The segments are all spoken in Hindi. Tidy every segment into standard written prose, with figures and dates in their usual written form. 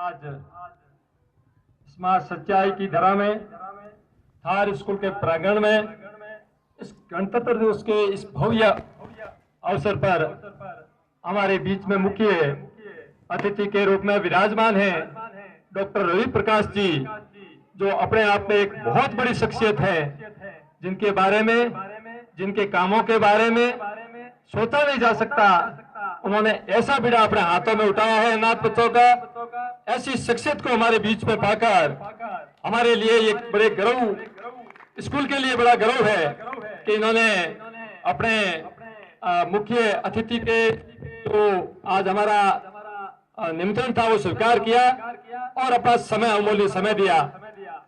आज स्मार्ट सच्चाई की धरा में थार स्कूल के प्रांगण में इस गणतंत्र दिवस के इस भव्य अवसर पर हमारे बीच में मुख्य अतिथि के रूप में विराजमान हैं डॉक्टर रवि प्रकाश जी, जो अपने आप में एक बहुत बड़ी शख्सियत है, जिनके बारे में, जिनके कामों के बारे में सोचा नहीं जा सकता। उन्होंने ऐसा बीड़ा अपने हाथों में उठाया है अनाथ बच्चों का। ऐसी शख्सियत को हमारे बीच में पाकर हमारे लिए एक बड़े गर्व, स्कूल के लिए बड़ा गर्व है कि इन्होंने अपने मुख्य अतिथि के जो आज हमारा निमंत्रण था वो स्वीकार किया और अपना समय, अमूल्य समय दिया।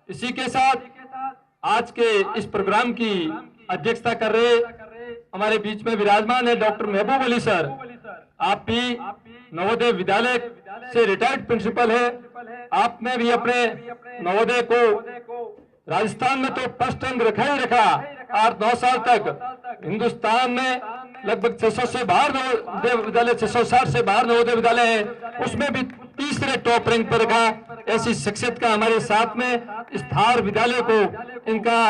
इसी के साथ आज के इस प्रोग्राम की अध्यक्षता कर रहे हमारे बीच में विराजमान है डॉक्टर महबूब अली सर। आप भी नवोदय विद्यालय से रिटायर्ड प्रिंसिपल है। आपने भी अपने नवोदय को राजस्थान में तो फर्स्ट रैंक रखा ही रखा, 8-9 साल तक हिंदुस्तान में लगभग 600 से बाहर नवोदय विद्यालय, 660 से बाहर नवोदय विद्यालय है, उसमें भी तीसरे टॉप रैंक पर रखा। ऐसी शख्सियत का हमारे साथ में इस थार विद्यालय को, इनका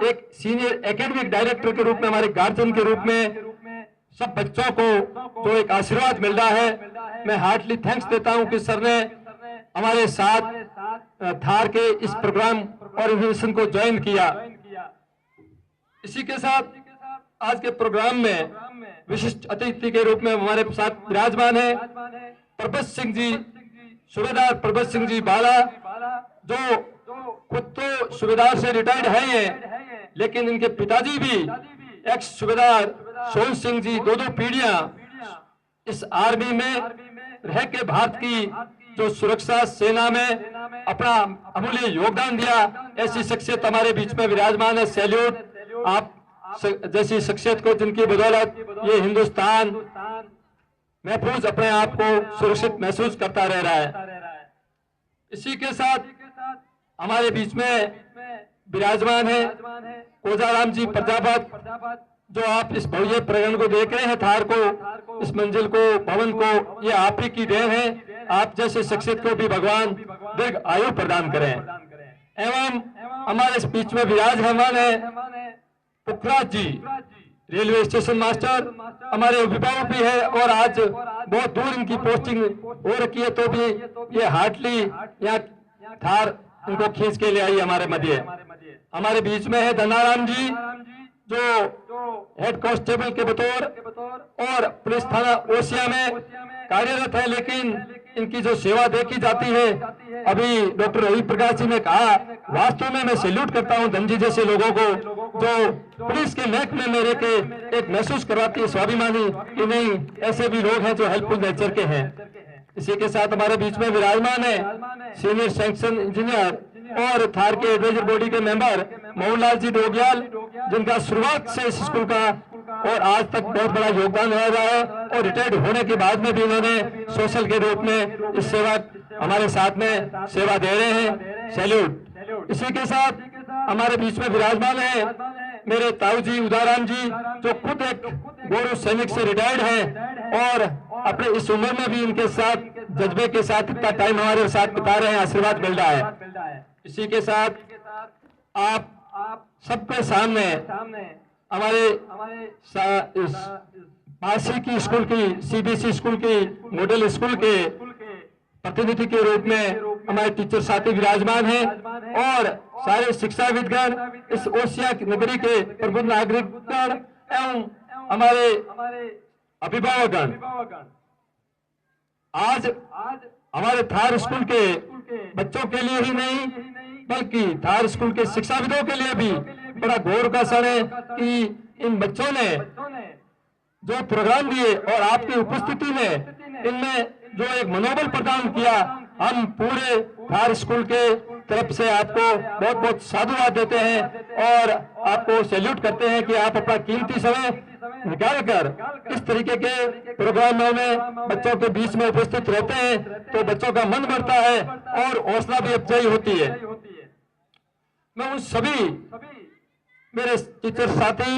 एक सीनियर एकेडमिक डायरेक्टर के रूप में, हमारे गार्जियन के रूप में सब बच्चों को जो एक आशीर्वाद मिल रहा है, मैं हार्टली थैंक्स देता हूं कि सर ने हमारे साथ थार के इस प्रोग्राम ऑर्गेनाइजेशन को ज्वाइन किया। इसी के साथ आज के प्रोग्राम में विशिष्ट अतिथि के रूप में हमारे साथ विराजमान है प्रभत सिंह जी, सूबेदार प्रभत सिंह जी बाला, जो खुद तो सूबेदार से रिटायर्ड हैं, लेकिन इनके पिताजी भी एक्स सूबेदार सोहन सिंह जी, 2 पीढ़ियां इस आर्मी में रह के भारत की जो सुरक्षा सेना में अपना अमूल्य योगदान दिया। ऐसी शख्सियत हमारे बीच में विराजमान है। सैल्यूट आप जैसी शख्सियत को, जिनकी बदौलत ये हिंदुस्तान महफूज अपने आप को सुरक्षित महसूस करता रह रहा है। इसी के साथ हमारे बीच में विराजमान है कोजाराम जी प्रजापत, जो आप इस भव्य प्रांगण को देख रहे हैं, थार को, इस मंजिल को, भवन को, ये आप ही की देन है। आप जैसे शख्सियत को भी भगवान दीर्घ आयु प्रदान करें। एवं हमारे इस बीच में विराजमान है पुखराज जी, रेलवे स्टेशन मास्टर, हमारे अभिभावक भी है और आज बहुत दूर इनकी पोस्टिंग हो रखी है, तो भी ये हार्टली यहाँ थार इनको खींच के ले आई हमारे मध्य। हमारे बीच में है धनाराम जी, जो हेड कांस्टेबल के बतौर और पुलिस थाना ओसिया में कार्यरत है, लेकिन इनकी जो सेवा देखी जाती है, अभी डॉक्टर रवि प्रकाश जी ने कहा, वास्तव में मैं सैल्यूट करता हूं धनजी जैसे लोगों को, जो पुलिस के महकमे में रह के एक महसूस करवाती है स्वाभिमानी कि नहीं, ऐसे भी लोग हैं जो हेल्पफुल नेचर के हैं। इसी के साथ हमारे बीच में विराजमान है सीनियर सैंक्शन इंजीनियर और थार के एडवाइजर बॉडी के मेंबर मोहनलाल जी डोगियाल, जिनका शुरुआत से इस स्कूल का और आज तक बहुत बड़ा योगदान रहा है और रिटायर्ड होने के बाद में भी इन्होंने सोशल के रूप में इस सेवा हमारे साथ में सेवा दे रहे हैं। सैल्यूट। इसी के साथ हमारे बीच में विराजमान है मेरे ताऊ जी उदाराम जी, जो खुद एक गौरव सैनिक से रिटायर्ड हैं और अपने इस उम्र में भी इनके साथ जज्बे के साथ इतना टाइम हमारे साथ बिता रहे हैं, आशीर्वाद मिल रहा है। इसी के साथ आप सबके सामने हमारे पासी की स्कूल की, सीबीएसई स्कूल की, मॉडल स्कूल के प्रतिनिधि के रूप में हमारे टीचर साथी विराजमान हैं और सारे शिक्षाविदगण, इस ओसिया नगरी के प्रबुद्ध नागरिकगण एवं हमारे अभिभावकगण। आज हमारे थार स्कूल के बच्चों के लिए ही नहीं, बल्कि थार स्कूल के शिक्षाविदों के लिए भी बड़ा गौरव का क्षण है कि इन बच्चों ने जो प्रोग्राम दिए और आपकी उपस्थिति में इनमें जो एक मनोबल प्रदान किया, हम पूरे थार स्कूल के तरफ से आपको बहुत बहुत साधुवाद देते हैं और आपको सैल्यूट करते हैं कि आप अपना कीमती समय निकालकर इस तरीके के प्रोग्रामों में बच्चों के बीच में उपस्थित रहते हैं, तो बच्चों का मन बढ़ता है और हौसला भी अफजाई होती है। मैं उन सभी मेरे टीचर साथी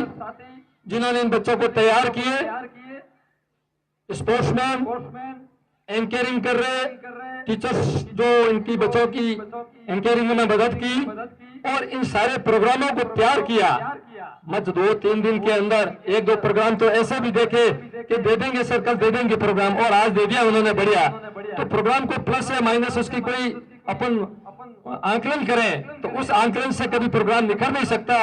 जिन्होंने इन बच्चों को तैयार किए, स्पोर्ट्समैन एंकरिंग कर रहे टीचर्स जो इनकी बच्चों की एंकरिंग में मदद की और इन सारे प्रोग्रामों को तैयार किया। मत 2-3 दिन के अंदर 1-2 प्रोग्राम तो ऐसे भी देखे कि दे देंगे सर, कल दे देंगे प्रोग्राम, और आज दे दिया उन्होंने, बढ़िया। तो प्रोग्राम को प्लस या माइनस उसकी कोई अपन आंकलन करें तो उस आंकलन से कभी प्रोग्राम निखर नहीं सकता।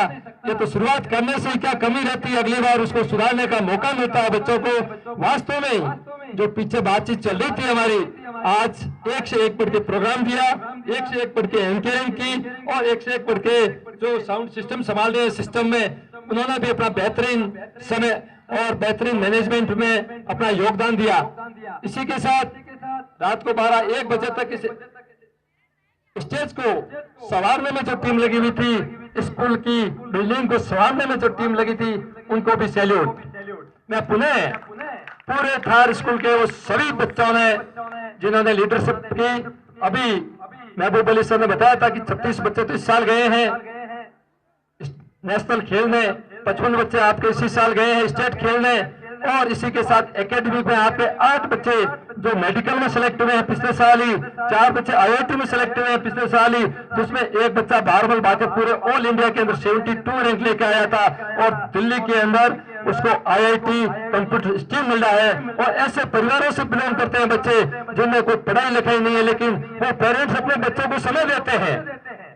ये तो शुरुआत करने से क्या कमी रहती है, अगली बार उसको सुधारने का मौका मिलता है बच्चों को। वास्तव में जो पीछे बातचीत चल रही थी हमारी, आज 1 से 1 बढ़ के प्रोग्राम दिया, 1 से 1 बढ़ के एंकरिंग की और 1 से 1 बढ़ के जो साउंड सिस्टम संभाल रहे हैं सिस्टम में, उन्होंने भी अपना बेहतरीन समय और बेहतरीन मैनेजमेंट में अपना योगदान दिया। इसी के साथ रात को 12-1 बजे तक इस स्टेज को संवारने में जो टीम लगी हुई थी, स्कूल की बिल्डिंग को संवारने में जो टीम लगी थी, उनको भी सैल्यूट। मैं पुनः पूरे थार स्कूल के वो सभी बच्चों ने जिन्होंने लीडरशिप की, अभी महबूब अली सर ने बताया था कि 36 बच्चे तो इस साल गए हैं नेशनल खेलने, 55 बच्चे आपके इसी साल गए हैं स्टेट खेलने, और इसी के साथ एकेडमी में आपके 8 बच्चे जो मेडिकल में सिलेक्ट हुए हैं पिछले साल ही, 4 बच्चे IIT में सिलेक्ट हुए हैं पिछले साल ही, जिसमें एक बच्चा बारबल बाके पूरे ऑल इंडिया के अंदर 72 रैंक लेके आया था, और दिल्ली के अंदर उसको IIT कंप्यूटर स्ट्रीम मिल रहा है। और ऐसे परिवारों से बिलोंग करते हैं बच्चे जिनमें कोई पढ़ाई लिखाई नहीं है, लेकिन वो पेरेंट्स अपने बच्चों को समय देते हैं।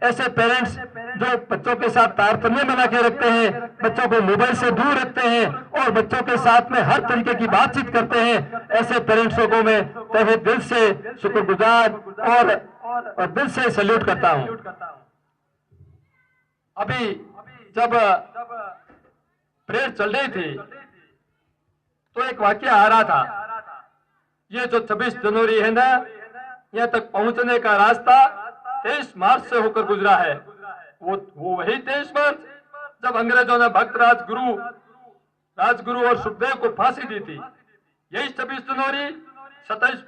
ऐसे पेरेंट्स जो बच्चों के साथ तारतम्य बना के रखते हैं, बच्चों को मोबाइल से दूर रखते हैं और बच्चों के साथ में हर तरीके की बातचीत करते हैं, ऐसे पेरेंट्सों को मैं तहे दिल से शुक्रगुजार और दिल से सैल्यूट करता हूं। अभी जब प्रेयर चल रही थी तो एक वाक्य आ रहा था, ये जो 26 जनवरी है ना, यहाँ तक पहुंचने का रास्ता 23 मार्च से होकर गुजरा है। वो वही 23 मार्च जब अंग्रेजों ने भक्त राजगुरु और सुखदेव को फांसी दी थी। यही 26 जनवरी 27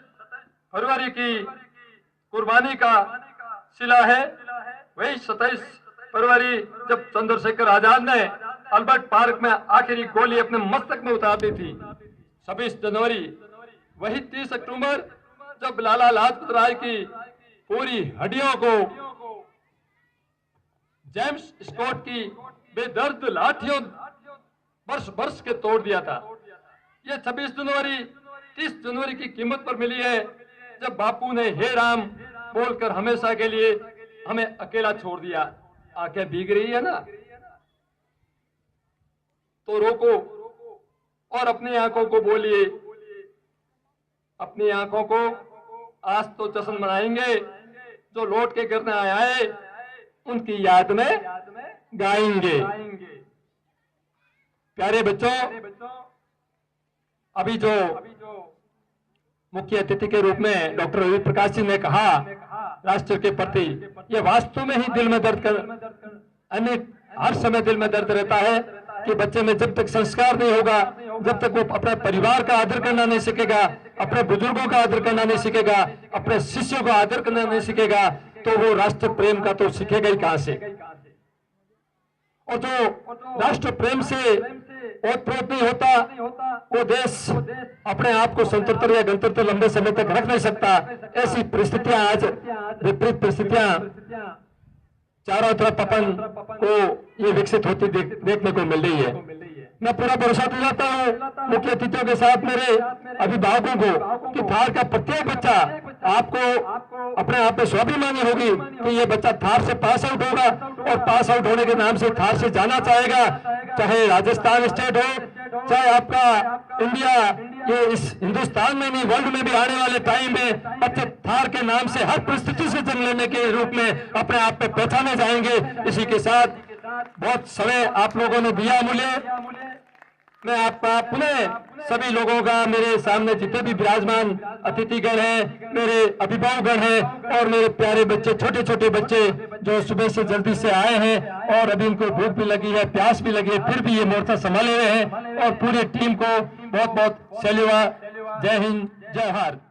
फरवरी की कुर्बानी का शिला है। वही 27 फरवरी जब चंद्रशेखर आजाद ने अल्बर्ट पार्क में आखिरी गोली अपने मस्तक में उतार दी थी। 26 जनवरी वही 30 अक्टूबर जब लाला लाजपत राय की पूरी हड्डियों को जेम्स स्कॉट की बेदर्द लाठियों वर्ष के तोड़ दिया था। ये 26 जनवरी 30 जनवरी की कीमत पर मिली है, जब बापू ने हे राम बोलकर हमेशा के लिए हमें अकेला छोड़ दिया। आंखें भीग रही है ना, तो रोको और अपनी आंखों को बोलिए, अपनी आंखों को आज तो जश्न मनाएंगे, जो लौट के करने आए उनकी याद में गाएंगे। प्यारे बच्चों, अभी जो मुख्य अतिथि के रूप में डॉक्टर रवि प्रकाश जी ने कहा राष्ट्र के प्रति, ये वास्तव में ही दिल में दर्द कर हर समय दिल में दर्द रहता है कि बच्चे में जब तक संस्कार नहीं होगा, जब तक वो अपने परिवार का आदर करना नहीं सीखेगा, अपने बुजुर्गों का आदर करना नहीं सीखेगा, अपने शिष्यों का आदर करना नहीं सीखेगा, तो वो राष्ट्र प्रेम का तो सीखेगा ही कहां से। और जो राष्ट्र प्रेम से ओतप्रोत नहीं होता, वो देश अपने आप को स्वतंत्र या गणतंत्र लंबे समय तक रख नहीं सकता। ऐसी परिस्थितियां आज विपरीत परिस्थितियां चारों तरफ अपन को ये विकसित होती देखने को मिल रही है। मैं पूरा भरोसा दिलाता हूँ मुख्य अतिथियों के साथ मेरे अभिभावकों को कि थार का प्रत्येक बच्चा आपको अपने आप में स्वाभिमानी होगी कि ये बच्चा थार से पास आउट होगा, और पास आउट होने के नाम से थार से जाना चाहेगा, चाहे राजस्थान स्टेट हो, चाहे आपका इंडिया, ये इस हिंदुस्तान में नहीं वर्ल्ड में भी आने वाले टाइम में बच्चे थार के नाम से हर परिस्थिति से जंग लेने के रूप में अपने आप में पहचाने जाएंगे। इसी के साथ बहुत समय आप लोगों ने दिया मुझे, मैं आपका पुनः सभी लोगों का, मेरे सामने जितने भी विराजमान अतिथिगण हैं, मेरे अभिभावकगण हैं और मेरे प्यारे बच्चे, छोटे छोटे बच्चे जो सुबह से जल्दी से आए हैं और अभी इनको भूख भी लगी है, प्यास भी लगी है, फिर भी ये मोर्चा संभाले हुए हैं, और पूरी टीम को बहुत बहुत सैल्यूट। जय हिंद, जय भारत।